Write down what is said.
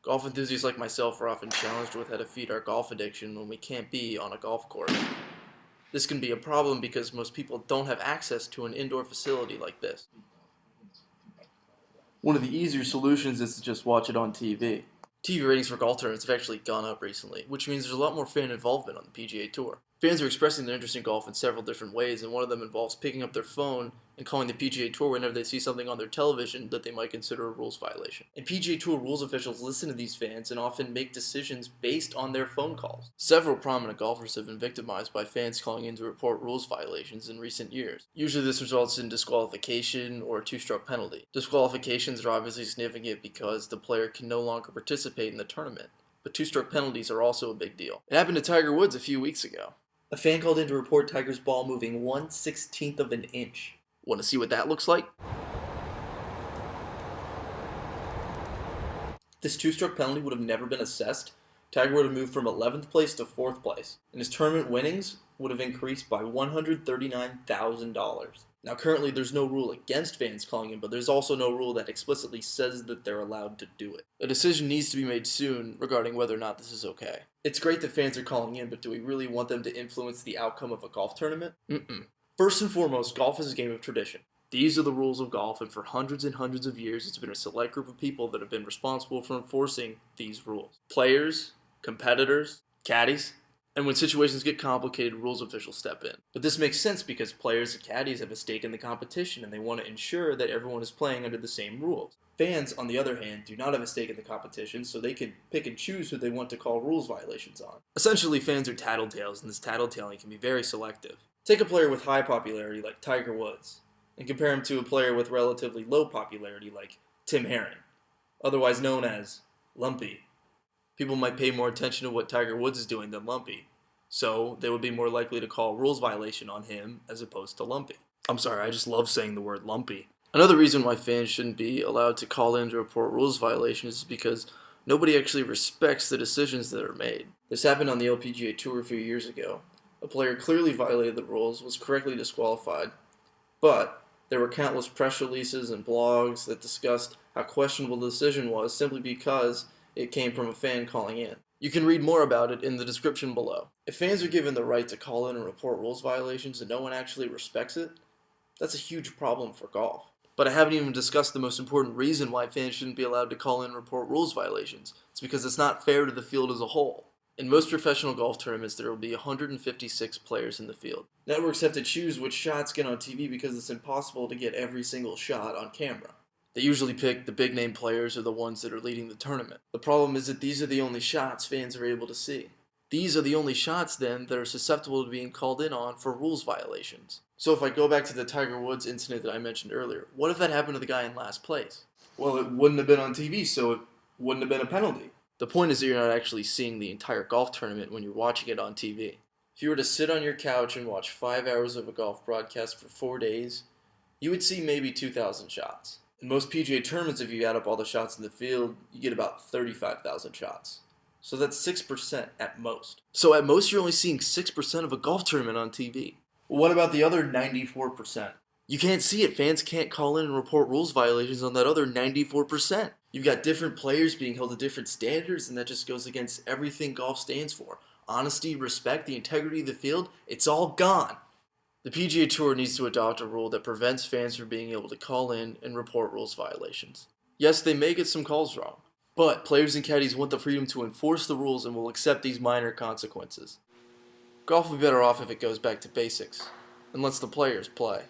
Golf enthusiasts like myself are often challenged with how to feed our golf addiction when we can't be on a golf course. This can be a problem because most people don't have access to an indoor facility like this. One of the easier solutions is to just watch it on TV. TV ratings for golf tournaments have actually gone up recently, which means there's a lot more fan involvement on the PGA Tour. Fans are expressing their interest in golf in several different ways, and one of them involves picking up their phone and calling the PGA Tour whenever they see something on their television that they might consider a rules violation. And PGA Tour rules officials listen to these fans and often make decisions based on their phone calls. Several prominent golfers have been victimized by fans calling in to report rules violations in recent years. Usually this results in disqualification or a two-stroke penalty. Disqualifications are obviously significant because the player can no longer participate in the tournament, but two-stroke penalties are also a big deal. It happened to Tiger Woods a few weeks ago. A fan called in to report Tiger's ball moving 1/16 of an inch. Want to see what that looks like? This two-stroke penalty would have never been assessed. Tiger would have moved from 11th place to 4th place, and his tournament winnings would have increased by $139,000. Now currently there's no rule against fans calling in, but there's also no rule that explicitly says that they're allowed to do it. A decision needs to be made soon regarding whether or not this is okay. It's great that fans are calling in, but do we really want them to influence the outcome of a golf tournament? First and foremost, golf is a game of tradition. These are the rules of golf, and for hundreds and hundreds of years, it's been a select group of people that have been responsible for enforcing these rules. Players, competitors, caddies, and when situations get complicated, rules officials step in. But this makes sense because players and caddies have a stake in the competition and they want to ensure that everyone is playing under the same rules. Fans, on the other hand, do not have a stake in the competition, so they can pick and choose who they want to call rules violations on. Essentially, fans are tattletales, and this tattletaling can be very selective. Take a player with high popularity like Tiger Woods, and compare him to a player with relatively low popularity like Tim Herring, otherwise known as Lumpy. People might pay more attention to what Tiger Woods is doing than Lumpy, so they would be more likely to call a rules violation on him as opposed to Lumpy. I'm sorry, I just love saying the word Lumpy. Another reason why fans shouldn't be allowed to call in to report rules violations is because nobody actually respects the decisions that are made. This happened on the LPGA Tour a few years ago. A player clearly violated the rules, was correctly disqualified, but there were countless press releases and blogs that discussed how questionable the decision was simply because it came from a fan calling in. You can read more about it in the description below. If fans are given the right to call in and report rules violations and no one actually respects it, that's a huge problem for golf. But I haven't even discussed the most important reason why fans shouldn't be allowed to call in and report rules violations. It's because it's not fair to the field as a whole. In most professional golf tournaments, there will be 156 players in the field. Networks have to choose which shots get on TV because it's impossible to get every single shot on camera. They usually pick the big-name players or the ones that are leading the tournament. The problem is that these are the only shots fans are able to see. These are the only shots, then, that are susceptible to being called in on for rules violations. So if I go back to the Tiger Woods incident that I mentioned earlier, what if that happened to the guy in last place? Well, it wouldn't have been on TV, so it wouldn't have been a penalty. The point is that you're not actually seeing the entire golf tournament when you're watching it on TV. If you were to sit on your couch and watch 5 hours of a golf broadcast for 4 days, you would see maybe 2,000 shots. In most PGA tournaments, if you add up all the shots in the field, you get about 35,000 shots. So that's 6% at most. So at most, you're only seeing 6% of a golf tournament on TV. Well, what about the other 94%? You can't see it. Fans can't call in and report rules violations on that other 94%. You've got different players being held to different standards, and that just goes against everything golf stands for. Honesty, respect, the integrity of the field, it's all gone. The PGA Tour needs to adopt a rule that prevents fans from being able to call in and report rules violations. Yes, they may get some calls wrong, but players and caddies want the freedom to enforce the rules and will accept these minor consequences. Golf will be better off if it goes back to basics and lets the players play.